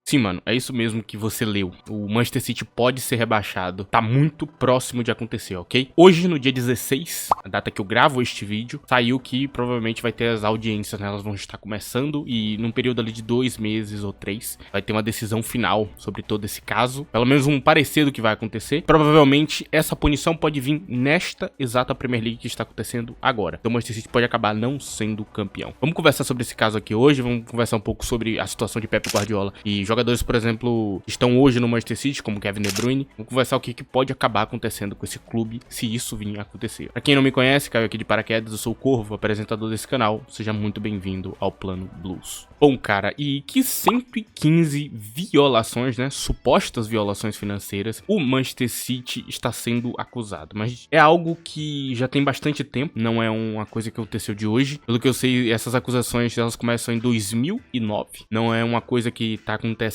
Sim, mano, é isso mesmo que você leu. O Manchester City pode ser rebaixado. Tá muito próximo de acontecer, ok? Hoje, no dia 16, a data que eu gravo este vídeo, saiu que provavelmente vai ter as audiências, né? Elas vão estar começando e num período ali de 2 meses ou 3, vai ter uma decisão final sobre todo esse caso. Pelo menos um parecer do que vai acontecer. Provavelmente essa punição pode vir nesta exata Premier League que está acontecendo agora. Então o Manchester City pode acabar não sendo campeão. Vamos conversar sobre esse caso aqui hoje, vamos conversar um pouco sobre a situação de Pep Guardiola e jogadores, por exemplo, que estão hoje no Manchester City, como Kevin De Bruyne. Vamos conversar o que pode acabar acontecendo com esse clube, se isso vir a acontecer. Pra quem não me conhece, caiu aqui de paraquedas, eu sou o Corvo, apresentador desse canal. Seja muito bem-vindo ao Plano Blues. Bom, cara, e que 115 violações, né, supostas violações financeiras, o Manchester City está sendo acusado. Mas é algo que já tem bastante tempo, não é uma coisa que aconteceu de hoje. Pelo que eu sei, essas acusações, elas começam em 2009. Não é uma coisa que tá acontecendo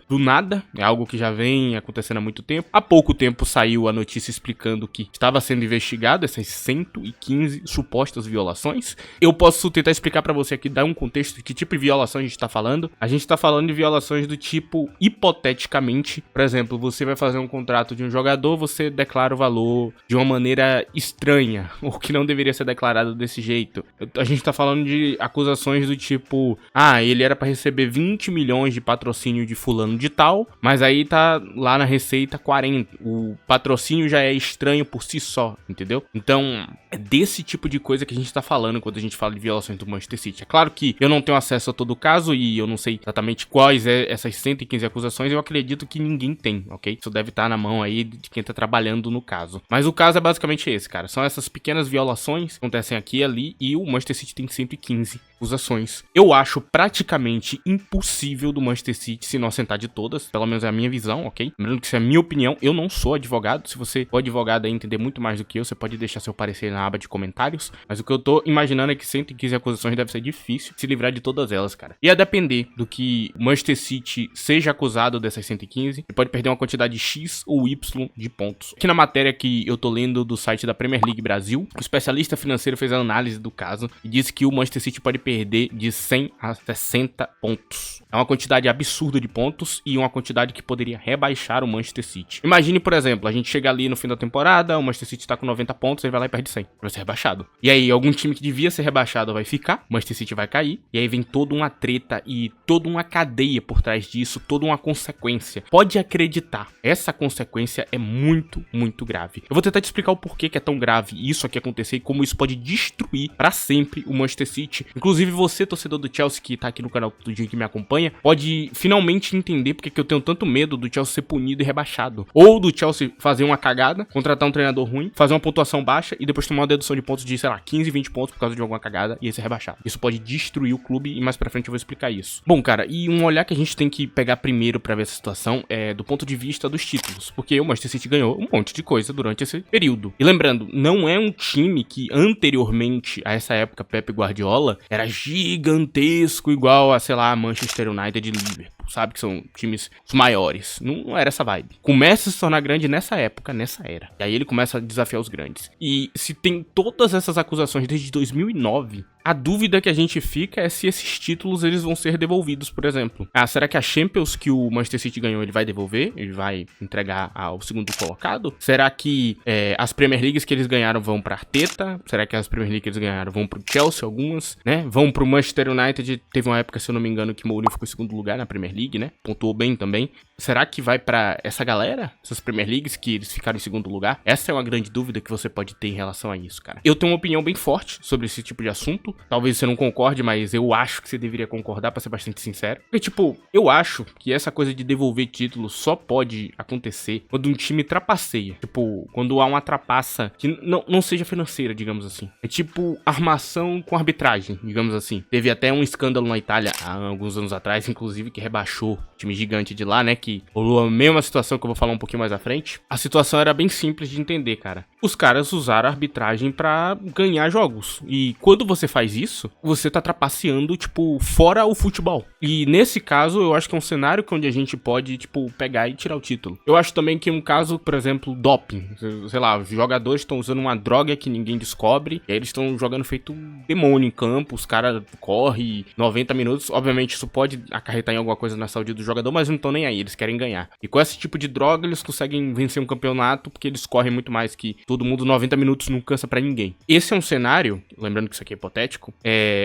do nada, é algo que já vem acontecendo há muito tempo. Há pouco tempo saiu a notícia explicando que estava sendo investigado essas 115 supostas violações. Eu posso tentar explicar pra você aqui, dar um contexto de que tipo de violação a gente tá falando. A gente tá falando de violações do tipo, hipoteticamente, por exemplo, você vai fazer um contrato de um jogador, você declara o valor de uma maneira estranha, ou que não deveria ser declarado desse jeito. A gente tá falando de acusações do tipo, ele era pra receber 20 milhões de patrocínio de fulano de tal, mas aí tá lá na receita 40. O patrocínio já é estranho por si só, entendeu? Então, é desse tipo de coisa que a gente tá falando quando a gente fala de violações do Manchester City. É claro que eu não tenho acesso a todo o caso e eu não sei exatamente quais essas 115 acusações, eu acredito que ninguém tem, ok? Isso deve estar na mão aí de quem tá trabalhando no caso. Mas o caso é basicamente esse, cara. São essas pequenas violações que acontecem aqui e ali e o Manchester City tem 115 acusações. Eu acho praticamente impossível do Manchester City se inocentar de todas, pelo menos é a minha visão, ok? Lembrando que isso é a minha opinião, eu não sou advogado. Se você for advogado aí entender muito mais do que eu, você pode deixar seu parecer na aba de comentários, mas o que eu tô imaginando é que 115 acusações deve ser difícil se livrar de todas elas, cara. E a depender do que o Manchester City seja acusado dessas 115, ele pode perder uma quantidade X ou Y de pontos. Aqui na matéria que eu tô lendo do site da Premier League Brasil, o especialista financeiro fez a análise do caso e disse que o Manchester City pode perder de 100 a 60 pontos. É uma quantidade absurda de pontos e uma quantidade que poderia rebaixar o Manchester City. Imagine, por exemplo, a gente chega ali no fim da temporada, o Manchester City tá com 90 pontos, ele vai lá e perde 100. Vai ser rebaixado. E aí, algum time que devia ser rebaixado vai ficar, o Manchester City vai cair, e aí vem toda uma treta e toda uma cadeia por trás disso, toda uma consequência. Pode acreditar, essa consequência é muito, muito grave. Eu vou tentar te explicar o porquê que é tão grave isso aqui acontecer e como isso pode destruir pra sempre o Manchester City. Inclusive você, torcedor do Chelsea, que tá aqui no canal todo dia que me acompanha, pode finalmente entender porque que eu tenho tanto medo do Chelsea ser punido e rebaixado. Ou do Chelsea fazer uma cagada, contratar um treinador ruim, fazer uma pontuação baixa e depois tomar uma dedução de pontos de, sei lá, 15, 20 pontos por causa de alguma cagada e aí ser rebaixado. Isso pode destruir o clube e mais pra frente eu vou explicar isso. Bom, cara, e um olhar que a gente tem que pegar primeiro pra ver essa situação é do ponto de vista dos títulos, porque o Manchester City ganhou um monte de coisa durante esse período. E lembrando, não é um time que anteriormente a essa época Pep Guardiola era gigantesco igual a, sei lá, Manchester United e Liverpool, sabe? Que são times os maiores. Não era essa vibe. Começa a se tornar grande nessa época, nessa era. E aí ele começa a desafiar os grandes. E se tem todas essas acusações desde 2009... a dúvida que a gente fica é se esses títulos eles vão ser devolvidos, por exemplo. Será que a Champions que o Manchester City ganhou ele vai devolver? Ele vai entregar ao segundo colocado? Será que as Premier Leagues que eles ganharam vão pra Arteta? Será que as Premier Leagues que eles ganharam vão pro Chelsea, algumas, né? Vão pro Manchester United? Teve uma época, se eu não me engano, que Mourinho ficou em segundo lugar na Premier League, né? Pontuou bem também. Será que vai pra essa galera? Essas Premier Leagues que eles ficaram em segundo lugar? Essa é uma grande dúvida que você pode ter em relação a isso, cara. Eu tenho uma opinião bem forte sobre esse tipo de assunto. Talvez você não concorde, mas eu acho que você deveria concordar, pra ser bastante sincero. Porque, tipo, eu acho que essa coisa de devolver título só pode acontecer quando um time trapaceia. Tipo, quando há uma trapaça que não seja financeira, digamos assim. É tipo armação com arbitragem, digamos assim. Teve até um escândalo na Itália há alguns anos atrás, inclusive, que rebaixou o time gigante de lá, né? Que rolou a mesma situação que eu vou falar um pouquinho mais à frente. A situação era bem simples de entender, cara. os caras usaram a arbitragem pra ganhar jogos. E quando você faz isso, você tá trapaceando, tipo, fora o futebol. E nesse caso, eu acho que é um cenário onde a gente pode, tipo, pegar e tirar o título. Eu acho também que um caso, por exemplo, doping. Sei lá, os jogadores estão usando uma droga que ninguém descobre, e aí eles estão jogando feito um demônio em campo, os caras correm 90 minutos. Obviamente, isso pode acarretar em alguma coisa na saúde do jogador, mas não estão nem aí, eles querem ganhar. E com esse tipo de droga, eles conseguem vencer um campeonato, porque eles correm muito mais que todo mundo. 90 minutos não cansa pra ninguém. Esse é um cenário, lembrando que isso aqui é hipotético,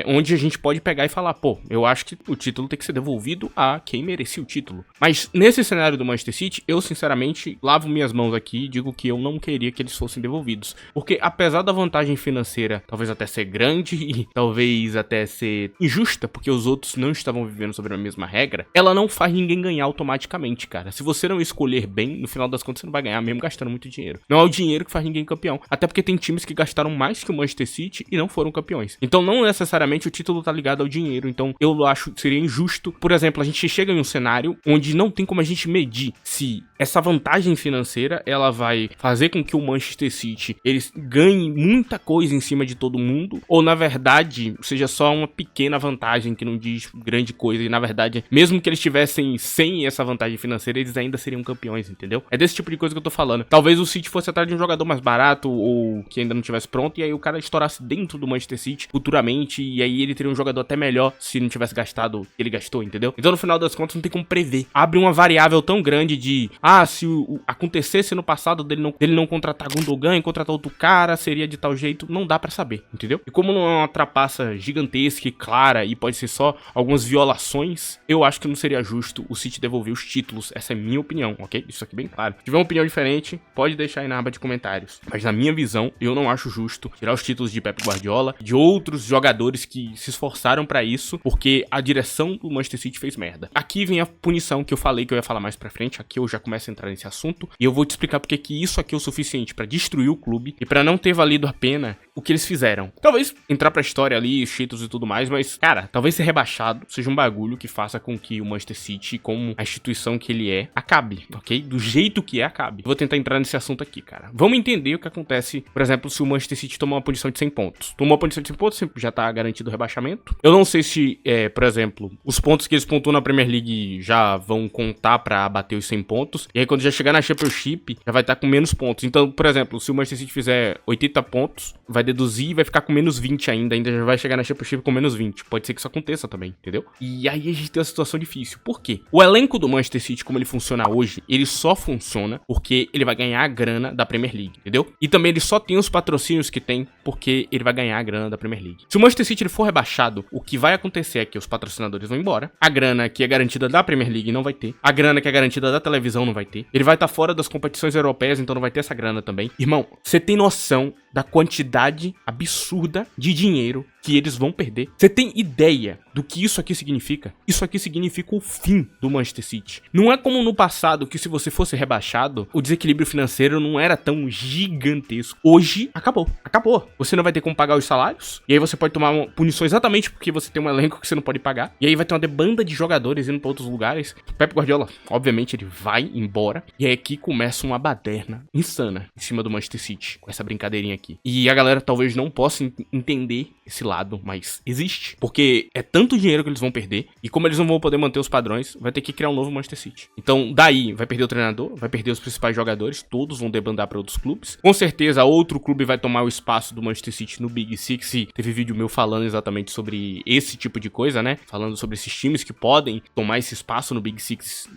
onde a gente pode pegar e falar, pô, eu acho que o título tem que ser devolvido a quem merecia o título. Mas nesse cenário do Manchester City, eu sinceramente lavo minhas mãos aqui e digo que eu não queria que eles fossem devolvidos. Porque apesar da vantagem financeira talvez até ser grande e talvez até ser injusta, porque os outros não estavam vivendo sobre a mesma regra, ela não faz ninguém ganhar automaticamente, cara. Se você não escolher bem, no final das contas você não vai ganhar mesmo gastando muito dinheiro. Não é o dinheiro que faz ninguém campeão. Até porque tem times que gastaram mais que o Manchester City e não foram campeões. Então não necessariamente o título tá ligado ao dinheiro. Então eu acho que seria injusto. Por exemplo, a gente chega em um cenário onde não tem como a gente medir se essa vantagem financeira ela vai fazer com que o Manchester City eles ganhem muita coisa em cima de todo mundo, ou na verdade seja só uma pequena vantagem que não diz grande coisa, e na verdade, mesmo que eles tivessem sem essa vantagem financeira, eles ainda seriam campeões, entendeu? É desse tipo de coisa que eu tô falando. Talvez o City fosse atrás de um jogador mais barato, ou que ainda não tivesse pronto, e aí o cara estourasse dentro do Manchester City futuramente, e aí ele teria um jogador até melhor se não tivesse gastado o que ele gastou, entendeu? Então no final das contas não tem como prever. Abre uma variável tão grande de, se acontecesse no passado dele não contratar Gundogan e contratar outro cara, seria de tal jeito, não dá pra saber, entendeu? E como não é uma trapaça gigantesca e clara, e pode ser só algumas violações, eu acho que não seria justo o City devolver os títulos. Essa é minha opinião, ok? Isso aqui bem claro. Se tiver uma opinião diferente, pode deixar aí na aba de comentários. Mas na minha visão, eu não acho justo tirar os títulos de Pep Guardiola, de outros jogadores que se esforçaram pra isso, porque a direção do Manchester City fez merda. Aqui vem a punição que eu falei que eu ia falar mais pra frente. Aqui eu já começo a entrar nesse assunto, e eu vou te explicar porque que isso aqui é o suficiente pra destruir o clube, e pra não ter valido a pena o que eles fizeram. Talvez entrar pra história ali, os títulos e tudo mais, mas, cara, talvez ser rebaixado seja um bagulho que faça com que o Manchester City, como a instituição que ele é, acabe, ok? Do jeito que é, acabe. Vou tentar entrar nesse assunto aqui, cara. Vamos entender o que acontece, por exemplo, se o Manchester City tomar uma punição de 100 pontos. Tomou uma punição de 100 pontos, já tá garantido o rebaixamento. Eu não sei se, por exemplo, os pontos que eles pontuam na Premier League já vão contar pra bater os 100 pontos, e aí quando já chegar na Championship, já vai estar com menos pontos. Então, por exemplo, se o Manchester City fizer 80 pontos, vai deduzir e vai ficar com menos 20 ainda já vai chegar na Championship com menos 20. Pode ser que isso aconteça também, entendeu? E aí a gente tem uma situação difícil. Por quê? O elenco do Manchester City, como ele funciona hoje, ele só funciona porque ele vai ganhar a grana da Premier League, entendeu? E também ele só tem os patrocínios que tem porque ele vai ganhar a grana da Premier League. Se o Manchester City ele for rebaixado, o que vai acontecer é que os patrocinadores vão embora, a grana que é garantida da Premier League não vai ter, a grana que é garantida da televisão não vai ter, ele vai estar fora das competições europeias, então não vai ter essa grana também. Irmão, você tem noção da quantidade absurda de dinheiro que eles vão perder? Você tem ideia do que isso aqui significa? Isso aqui significa o fim do Manchester City. Não é como no passado, que se você fosse rebaixado, o desequilíbrio financeiro não era tão gigantesco. Hoje, acabou. Acabou. Você não vai ter como pagar os salários, e aí você pode tomar uma punição exatamente porque você tem um elenco que você não pode pagar, e aí vai ter uma debanda de jogadores indo pra outros lugares. Pep Guardiola, obviamente, ele vai embora, e aí aqui começa uma baderna insana em cima do Manchester City, com essa brincadeirinha aqui. E a galera talvez não possa entender esse lado, mas existe. Porque é tanto dinheiro que eles vão perder, e como eles não vão poder manter os padrões, vai ter que criar um novo Manchester City. Então, daí, vai perder o treinador, vai perder os principais jogadores, todos vão debandar para outros clubes. Com certeza, outro clube vai tomar o espaço do Manchester City no Big Six, e teve vídeo meu falando exatamente sobre esse tipo de coisa, né? Falando sobre esses times que podem tomar esse espaço no Big Six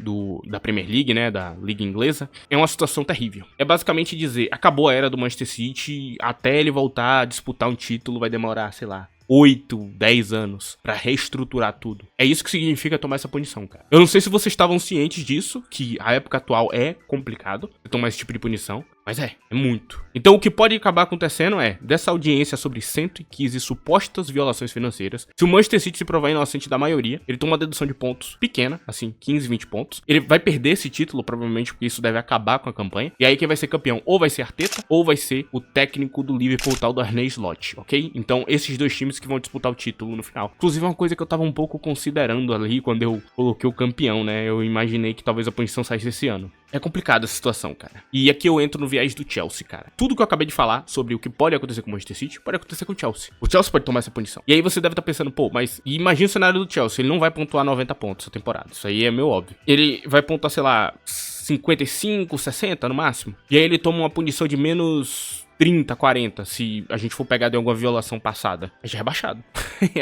da Premier League, né? Da Liga Inglesa. É uma situação terrível. É basicamente dizer, acabou a era do Manchester City, até ele voltar a disputar um título vai demorar, sei lá, 8, 10 anos pra reestruturar tudo. É isso que significa tomar essa punição, cara. Eu não sei se vocês estavam cientes disso, que a época atual é complicado tomar esse tipo de punição, mas é muito. Então o que pode acabar acontecendo é, dessa audiência sobre 115 supostas violações financeiras, se o Manchester City se provar inocente da maioria, ele toma uma dedução de pontos pequena, assim, 15, 20 pontos. Ele vai perder esse título, provavelmente, porque isso deve acabar com a campanha. E aí quem vai ser campeão ou vai ser Arteta, ou vai ser o técnico do Liverpool, tal do Arne Slot, ok? Então esses dois times que vão disputar o título no final. Inclusive, uma coisa que eu tava um pouco considerando ali quando eu coloquei o campeão, né? Eu imaginei que talvez a punição saísse esse ano. É complicada essa situação, cara. E aqui eu entro no viés do Chelsea, cara. Tudo que eu acabei de falar sobre o que pode acontecer com o Manchester City, pode acontecer com o Chelsea. O Chelsea pode tomar essa punição. E aí você deve estar pensando, pô, mas imagina o cenário do Chelsea, ele não vai pontuar 90 pontos essa temporada. Isso aí é meio óbvio. Ele vai pontuar, sei lá, 55, 60 no máximo. E aí ele toma uma punição de menos 30, 40, se a gente for pegar de alguma violação passada. Já é rebaixado.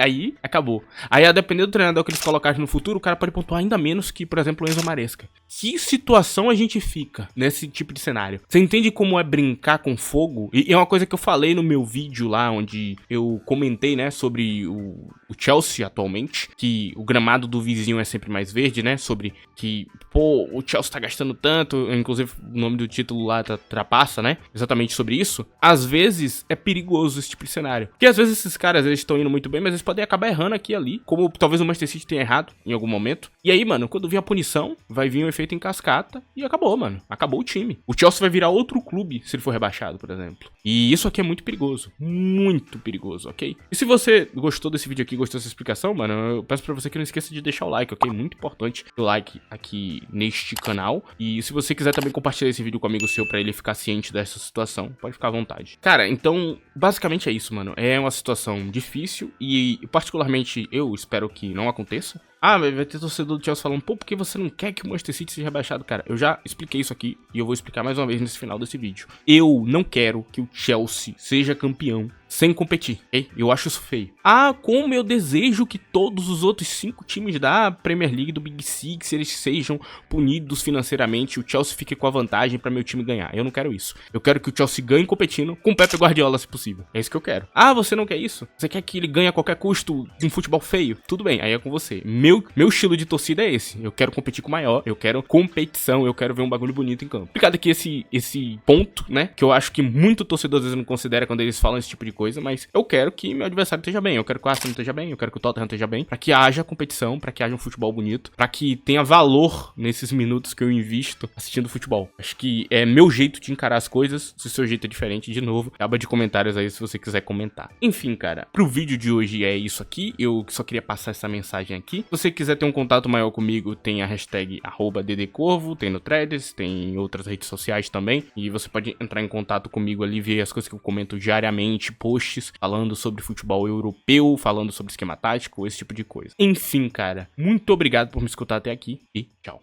Aí, acabou. Aí, a depender do treinador que eles colocarem no futuro, o cara pode pontuar ainda menos que, por exemplo, o Enzo Maresca. Que situação a gente fica nesse tipo de cenário? Você entende como é brincar com fogo? E é uma coisa que eu falei no meu vídeo lá, onde eu comentei, né, sobre o Chelsea atualmente, que o gramado do vizinho é sempre mais verde, né, sobre que, pô, o Chelsea tá gastando tanto, inclusive o nome do título lá trapaça, né, exatamente sobre isso. Às vezes é perigoso esse tipo de cenário. Porque às vezes esses caras, eles estão indo muito bem, mas eles podem acabar errando aqui e ali, como talvez o Manchester City tenha errado em algum momento. E aí, mano, quando vir a punição, vai vir um efeito em cascata e acabou, mano. Acabou o time. O Chelsea vai virar outro clube se ele for rebaixado, por exemplo. E isso aqui é muito perigoso. Muito perigoso, ok? E se você gostou desse vídeo aqui, gostou dessa explicação, mano, eu peço pra você que não esqueça de deixar o like, ok? Muito importante o like aqui neste canal. E se você quiser também compartilhar esse vídeo com um amigo seu pra ele ficar ciente dessa situação, pode ficar à vontade. Cara, então, basicamente é isso, mano. É uma situação difícil e, particularmente, eu espero que não aconteça. Ah, mas vai ter torcedor do Chelsea falando, pô, por que você não quer que o Manchester City seja rebaixado? Cara, eu já expliquei isso aqui e eu vou explicar mais uma vez nesse final desse vídeo. Eu não quero que o Chelsea seja campeão sem competir, ok? Eu acho isso feio. Ah, como eu desejo que todos os outros 5 times da Premier League, do Big Six, eles sejam punidos financeiramente, o Chelsea fique com a vantagem pra meu time ganhar. Eu não quero isso. Eu quero que o Chelsea ganhe competindo com o Pep Guardiola, se possível. É isso que eu quero. Ah, você não quer isso? Você quer que ele ganhe a qualquer custo de um futebol feio? Tudo bem, aí é com você. Meu estilo de torcida é esse. Eu quero competir com o maior, eu quero competição, eu quero ver um bagulho bonito em campo. Explicado aqui esse ponto, né, que eu acho que muito torcedor às vezes não considera quando eles falam esse tipo de coisa, mas eu quero que meu adversário esteja bem, eu quero que o Arsenal esteja bem, eu quero que o Tottenham esteja bem, pra que haja competição, pra que haja um futebol bonito, pra que tenha valor nesses minutos que eu invisto assistindo futebol. Acho que é meu jeito de encarar as coisas. Se o seu jeito é diferente, de novo, aba de comentários aí se você quiser comentar. Enfim, cara, pro vídeo de hoje é isso aqui, eu só queria passar essa mensagem aqui. Se você quiser ter um contato maior comigo, tem a hashtag @ddcorvo, tem no Threads, tem em outras redes sociais também, e você pode entrar em contato comigo ali, ver as coisas que eu comento diariamente, posts falando sobre futebol europeu, falando sobre esquema tático, esse tipo de coisa. Enfim, cara, muito obrigado por me escutar até aqui e tchau.